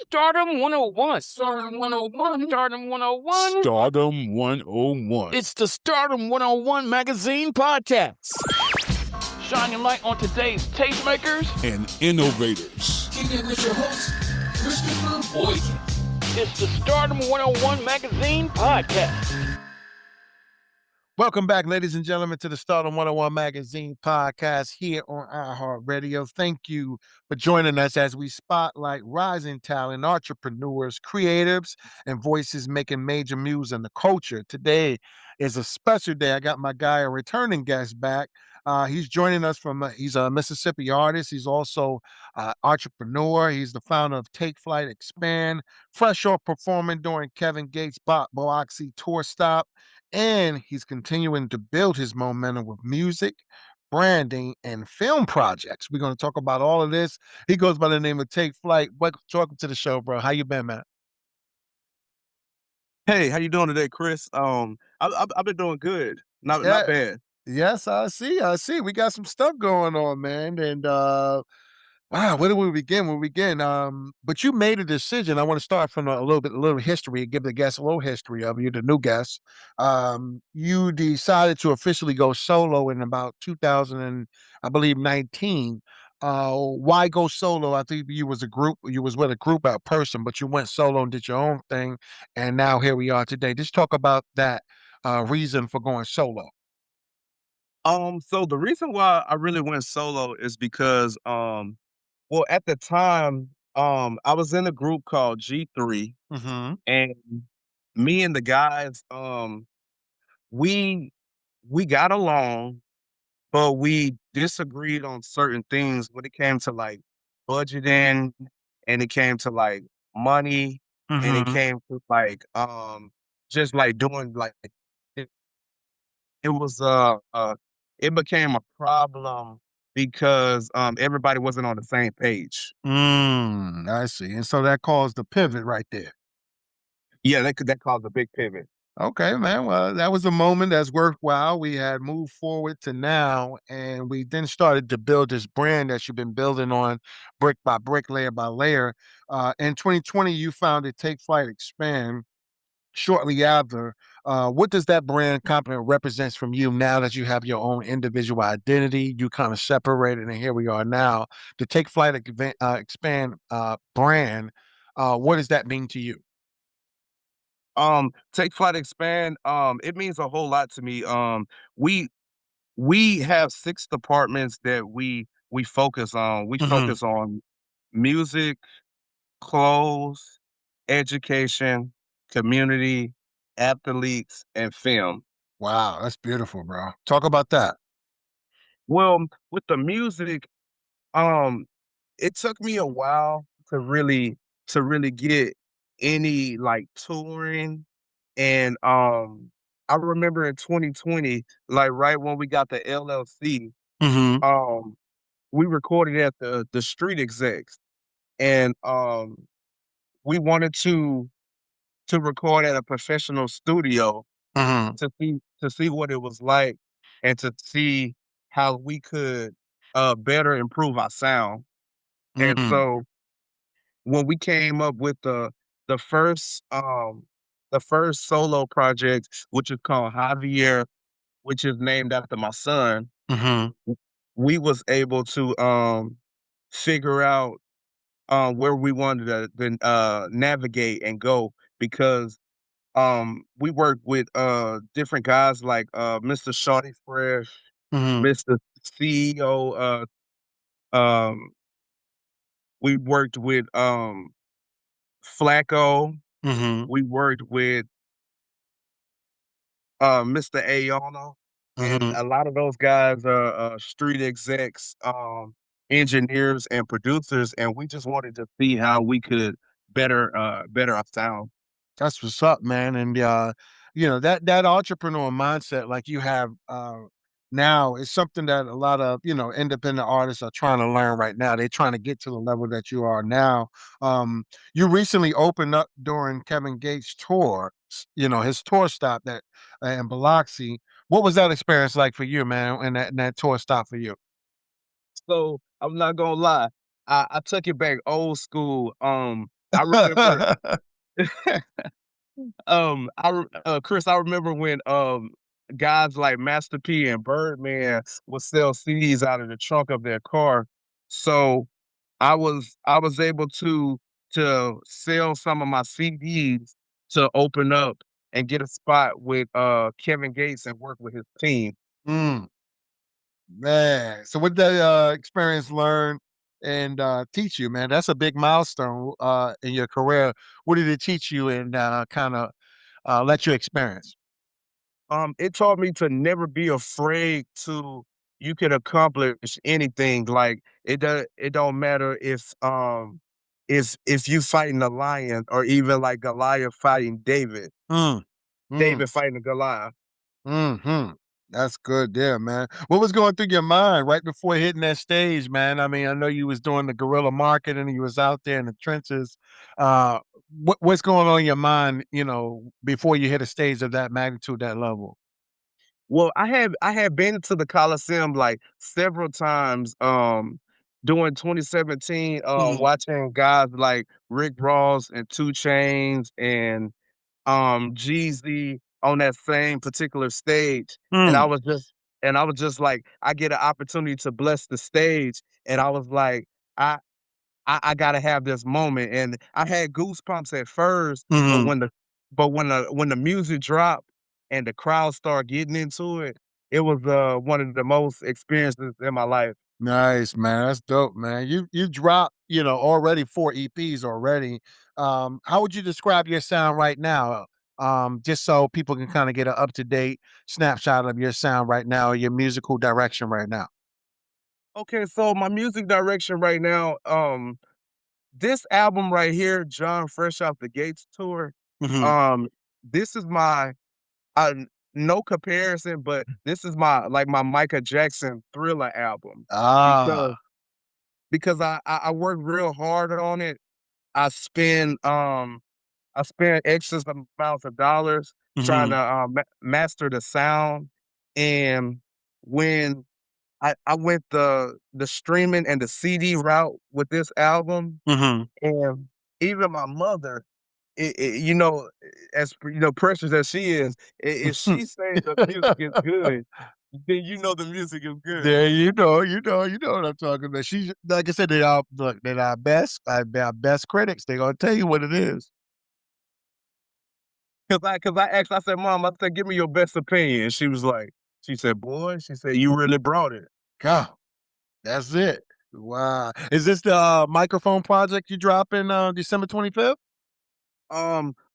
Stardom 101. Stardom 101. Stardom 101. Stardom 101. It's the Stardom 101 magazine podcast. Shining light on today's tastemakers and innovators. Keep it with your host, Christopher Boykin. It's the Stardom 101 magazine podcast. Welcome back, ladies and gentlemen, to the Stardom 101 magazine podcast here on iHeartRadio. Thank you for joining us as we spotlight rising talent, entrepreneurs, creatives, and voices making major moves in the culture. Today is a special day. I got my guy, a returning guest, back. He's joining us he's a Mississippi artist. He's also an entrepreneur. He's the founder of TakeFlight Expand, fresh off performing during Kevin Gates' Biloxi tour stop. And he's continuing to build his momentum with music, branding, and film projects. We're going to talk about all of this. He goes by the name of TakeFlight. Welcome to the show, bro. How you been, man? Hey, how you doing today, Chris? I've been doing good. Not bad. Yes, I see. We got some stuff going on, man. And wow, where do we begin? But you made a decision. I want to start from a little history, give the guests a little history of you, the new guests. You decided to officially go solo in about 2000 and I believe 19. Why go solo? I think you was with a group out person, but you went solo and did your own thing. And now here we are today. Just talk about that reason for going solo. So the reason why I really went solo is because well, at the time, I was in a group called G3, and me and the guys, we got along, but we disagreed on certain things when it came to like budgeting, and it came to like money, and it came to like just like doing like it, it was it became a problem because everybody wasn't on the same page. I see. And so that caused the pivot right there. Yeah, that caused a big pivot. Okay, man. Well, that was a moment that's worthwhile. We had moved forward to now, and we then started to build this brand that you've been building on brick by brick, layer by layer. In 2020, you founded TakeFlight Expand. Shortly after, what does that brand company represents from you now that you have your own individual identity? You kind of separated, and here we are now. The TakeFlight Expand brand, what does that mean to you? TakeFlight Expand, it means a whole lot to me. We we have 6 departments that we focus on. We focus on music, clothes, education, community, athletes, and film. Wow, that's beautiful, bro. Talk about that. Well, with the music, um, it took me a while to really get any like touring, and I remember in 2020, like right when we got the LLC, Mm-hmm. um, we recorded at the Street Execs, and we wanted to record at a professional studio Mm-hmm. to see what it was like and to see how we could better improve our sound. And Mm-hmm. so when we came up with the first the first solo project, which is called Javier, which is named after my son, Mm-hmm. w- we was able to figure out where we wanted to navigate and go because we worked with different guys like Mr. Shawty Fresh, Mm-hmm. Mr. CEO. Um, we worked with Flacco. Mm-hmm. We worked with Mr. Ayana, and Mm-hmm. a lot of those guys are street execs, engineers, and producers, and we just wanted to see how we could better our sound. That's what's up, man. And that entrepreneur mindset like you have now is something that a lot of, independent artists are trying to learn right now. They're trying to get to the level that you are now. You recently opened up during Kevin Gates' tour, his tour stop that in Biloxi. What was that experience like for you, man, and that tour stop for you? So I'm not gonna lie, I took it back old school. I remember, Chris, I remember when guys like Master P and Birdman would sell CDs out of the trunk of their car. So I was able to sell some of my CDs to open up and get a spot with Kevin Gates and work with his team. Mm, man. So what did that experience learn and teach you, man? That's a big milestone in your career. What did it teach you and kind of let you experience? It taught me to never be afraid to you can accomplish anything. Like it don't matter if you fighting a lion or even like Goliath fighting David. Mm, mm, David fighting Goliath. hmm. That's good there, man. What was going through your mind right before hitting that stage, man? I mean, I know you was doing the guerrilla marketing and you was out there in the trenches. Uh, what's going on in your mind, before you hit a stage of that magnitude, that level? Well, I had been to the Coliseum like several times during 2017, Mhm. watching guys like Rick Ross and Two Chains and Jeezy on that same particular stage. And I Mm, was just and I was just like, I get an opportunity to bless the stage. And I was like, I I gotta have this moment. And I had goosebumps at first, but mhm. when the music dropped and the crowd started getting into it, it was one of the most experiences in my life. Nice, man. That's dope, man. You dropped, already 4 EPs already. How would you describe your sound right now? Just so people can kind of get an up-to-date snapshot of your sound right now, your musical direction right now. Okay, so my music direction right now, this album right here, John Fresh Out the Gates tour, Mhm. um, this is my no comparison, but this is my Michael Jackson Thriller album Ah. because I worked real hard on it. I spend I spent excess amounts of dollars trying Mhm. to master the sound, and when I went the streaming and the CD route with this album, Mhm. and even my mother, you know, as precious as she is, if she says the music is good, then you know the music is good. There you know what I'm talking about. She's like I said, they're our best critics. They're gonna tell you what it is. Cause I asked, I said, "Mom," I said, "Give me your best opinion." She was like, she said, "Boy," she said, "You really brought it." God, that's it. Wow. Is this the microphone project you drop in December 25th?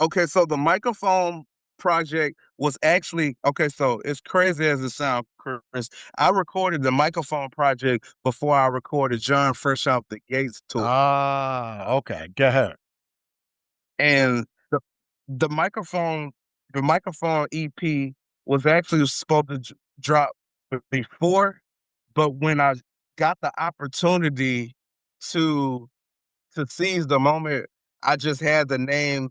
Okay, so the microphone project was actually okay. So it's crazy as it sounds, Chris. I recorded the microphone project before I recorded John Fresh Out the Gates tour, Ah, okay. Go ahead. and the microphone, the microphone EP was actually supposed to drop before, but when I got the opportunity to seize the moment, I just had the name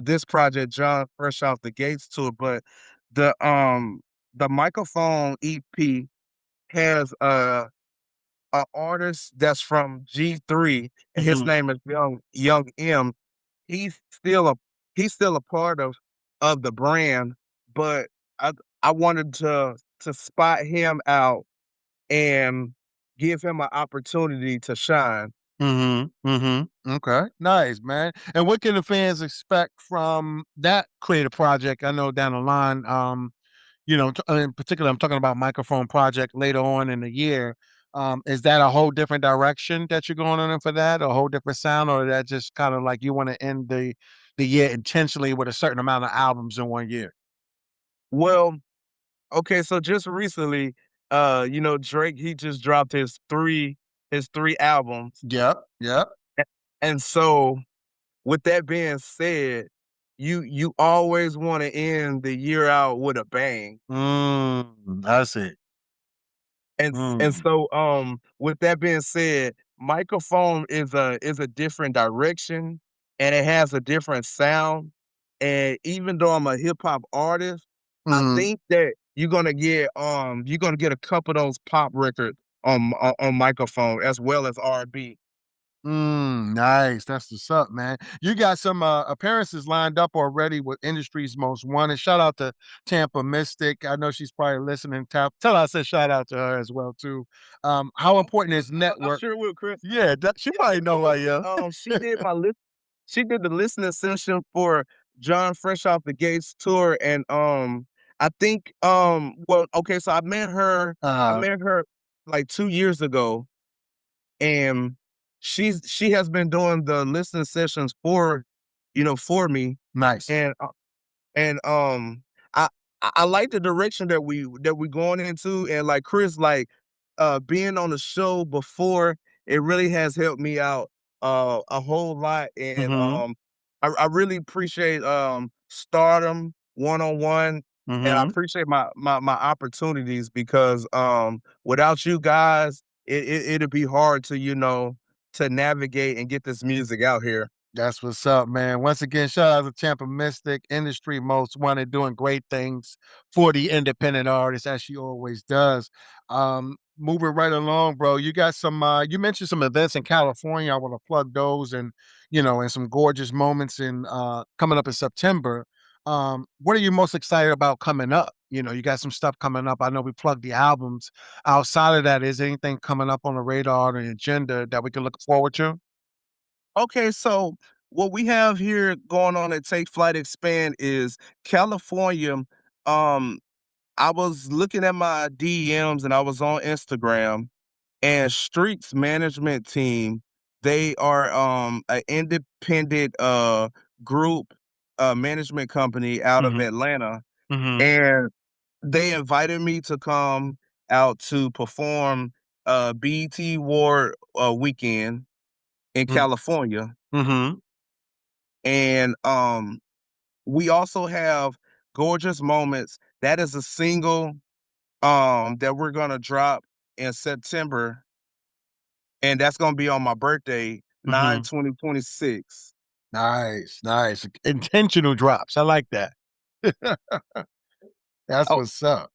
this project John Fresh Out the Gates tour, but the um the microphone EP has a artist that's from G3 and his Mhm. name is Young M. He's still a he's still a part of the brand, but I I wanted to spot him out and give him an opportunity to shine. Mhm. Mhm. Okay. Nice, man. And what can the fans expect from that creative project? I know down the line, in particular, I'm talking about microphone project later on in the year. Is that a whole different direction that you're going on for that, a whole different sound, or that just kind of like you want to end the year intentionally with a certain amount of albums in 1 year? Well, okay, so just recently, Drake, he just dropped his three albums. Yep. Yep. A- And so with that being said, you always want to end the year out with a bang. I see. And Mm. so with that being said, microphone is a different direction and it has a different sound. And even though I'm a hip hop artist, I Mhm. think that you're gonna get a couple of those pop records on microphone as well as R&B. Nice. That's what's up, man. You got some appearances lined up already with industry's most wanted. Shout out to Tampa Mystic. I know she's probably listening. Tell her I said shout out to her as well too. How important is I network? sure will, Chris. Yeah, she probably know who I am. She did my list. She did the listening session for John Fresh Off the Gates tour, and I think well, okay, so I met her. I Uh, met her like 2 years ago, and she has been doing the listening sessions for, for me, nice. and I I like the direction that we going into, and like Chris, like being on the show before, it really has helped me out a whole lot, and Mm-hmm. I really appreciate Stardom one on one, and I Mm-hmm. appreciate my opportunities because without you guys, it'd be hard to to navigate and get this music out here. That's what's up, man. Once again, shout out to Tampa Mystic, industry most wanted, doing great things for the independent artist, as she always does. Moving right along, bro. You got some you mentioned some events in California. I want to plug those and some gorgeous moments in coming up in September. What are you most excited about coming up? You got some stuff coming up. I know we plugged the albums. Outside of that, is there anything coming up on the radar or the agenda that we can look forward to? Okay, so what we have here going on at Take Flight Expand is California. Um, I was looking at my DMs and I was on Instagram, and Streets Management Team, they are an independent group management company out of Mm-hmm. Atlanta, Mm-hmm. and they invited me to come out to perform BET Award weekend in California. Mm-hmm. And we also have Gorgeous Moments. That is a single that we're gonna drop in September, and that's gonna be on my birthday, Mm-hmm. 9/20/26. Nice, nice. Intentional drops. I like that. That's Oh, what's up.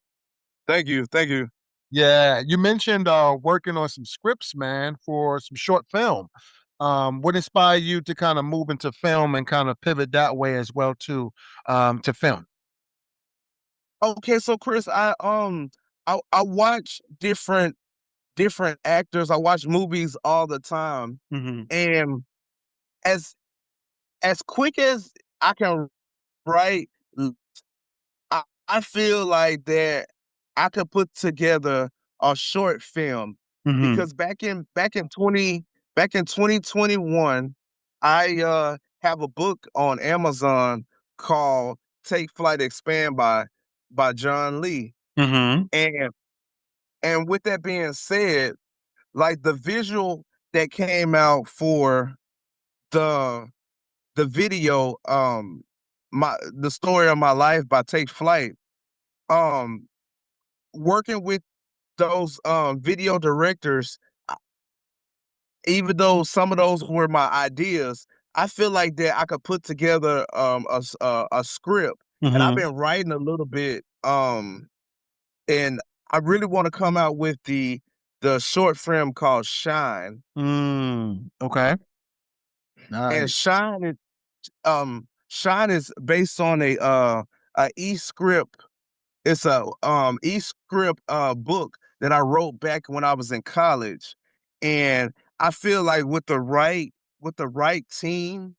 thank you, thank you. Yeah, you mentioned working on some scripts, man, for some short film. What inspired you to kind of move into film and kind of pivot that way as well too, to film? Okay, so Chris, I watch different actors. I watch movies all the time, Mhm. and as as quick as I can write, I feel like that I could put together a short film Mhm. because back in 2021, I have a book on Amazon called Take Flight Expand by John Lee. Mhm. And with that being said, like the visual that came out for the video, the story of my life by Take Flight, um working with those video directors, even though some of those were my ideas, I feel like that I could put together a script, and I've Mhm. been writing a little bit, and I really want to come out with the short film called Shine. Okay. And Nice. Shine is based on a e-script. It's a e-script book that I wrote back when I was in college. And I feel like with the right team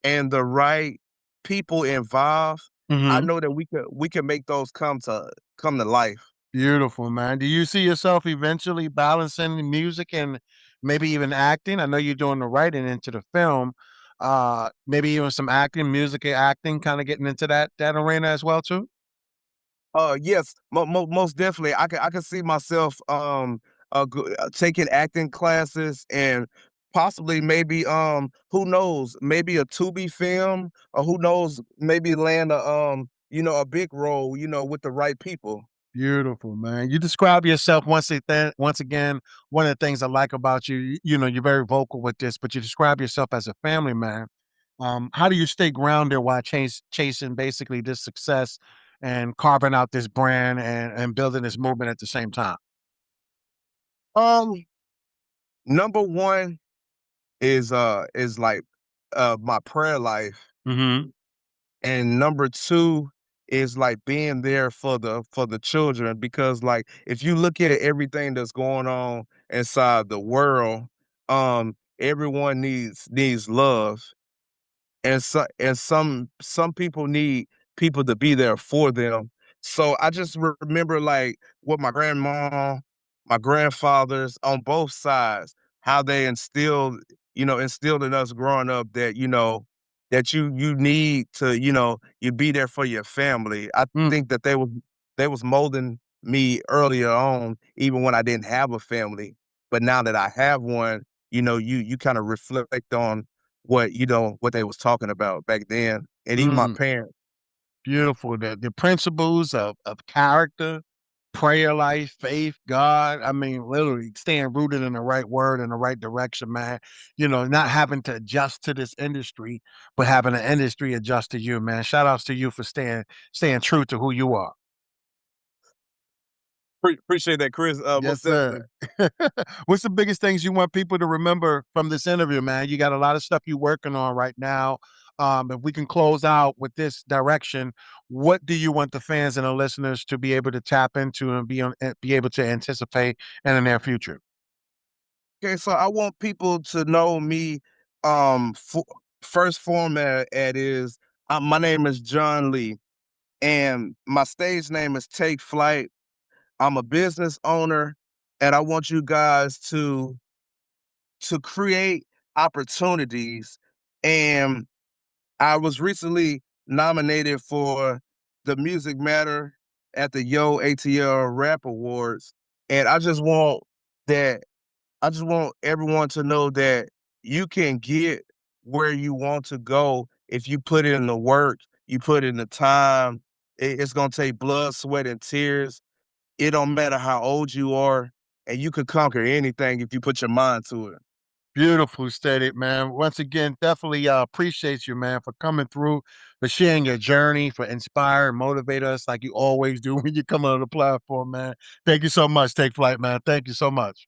and the right people involved, I Mhm. know that we can make those come to life. Beautiful, man. Do you see yourself eventually balancing music and maybe even acting? I know you're doing the writing into the film. Maybe even some acting, music and acting, kind of getting into that arena as well too. Yes, most definitely. I can see myself taking acting classes and possibly maybe who knows, maybe a Tubi film, or who knows, maybe land a big role, with the right people. Beautiful, man. You describe yourself once again. One of the things I like about you, you're very vocal with this, but you describe yourself as a family man. How do you stay grounded while chasing basically this success and carving out this brand and building this movement at the same time? Um, Number one, is like my prayer life. Mm-hmm. And number two is like being there for the children, because like if you look at everything that's going on inside the world, everyone needs love. And some people need people to be there for them. So I just remember like what my grandma, my grandfathers on both sides, how they instilled in us growing up that that you need to you be there for your family. I Mm, think that they was molding me earlier on, even when I didn't have a family. But now that I have one, you kind of reflect on what they was talking about back then, and even my mm. parents. Beautiful. The principles of character, prayer life, faith, God. I mean, literally staying rooted in the right word in the right direction, man. Not having to adjust to this industry, but having the industry adjust to you, man. Shout outs to you for staying true to who you are. Appreciate that, Chris. Yes, Most definitely. sir. What's the biggest things you want people to remember from this interview, man? You got a lot of stuff you're working on right now. If we can close out with this direction, what do you want the fans and the listeners to be able to tap into and be able to anticipate in the near future? Okay, so I want people to know me. First format is my name is John Lee, and my stage name is Take Flight. I'm a business owner, and I want you guys to create opportunities. And I was recently nominated for the Music Matter at the Yo ATL Rap Awards, and that. I just want everyone to know that you can get where you want to go if you put in the work, you put in the time. It's gonna take blood, sweat, and tears. It don't matter how old you are, and you could conquer anything if you put your mind to it. Beautiful stated, man. Once again, definitely appreciate you, man, for coming through, for sharing your journey, for inspire and motivate us like you always do when you come on the platform, man. Thank you so much, Take Flight, man. Thank you so much.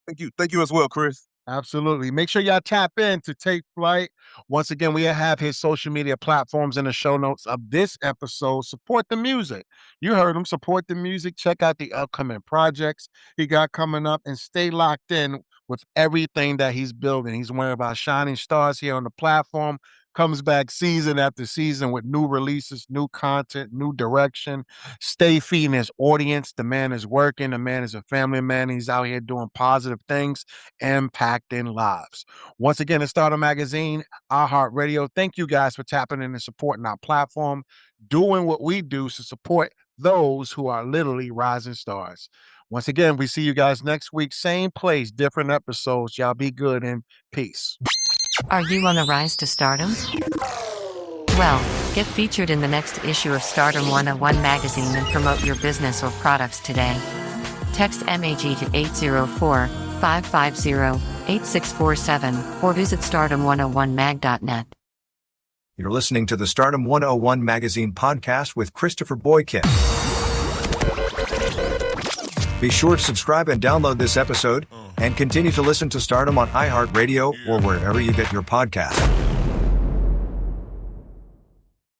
Thank you as well, Chris. Absolutely. Make sure y'all tap in to Take Flight. Once again, we have his social media platforms in the show notes of this episode. Support the music. You heard him. Support the music. Check out the upcoming projects he got coming up and stay locked in with everything that he's building. He's one of our shining stars here on the platform. Comes back season after season with new releases, new content, new direction. Stay feeding his audience. The man is working. The man is a family man. He's out here doing positive things, impacting lives. Once again, it's Starter Magazine, iHeartRadio. Thank you guys for tapping in and supporting our platform, doing what we do to support those who are literally rising stars. Once again, we see you guys next week, same place, different episodes. Y'all be good and peace. Are you on the rise to stardom? Well, get featured in the next issue of Stardom 101 magazine and promote your business or products today. Text MAG to 804-550-8647 or visit stardom101mag.net. You're listening to the Stardom 101 Magazine podcast with Christopher Boykin. Be sure to subscribe and download this episode, and continue to listen to Stardom on iHeartRadio or wherever you get your podcasts.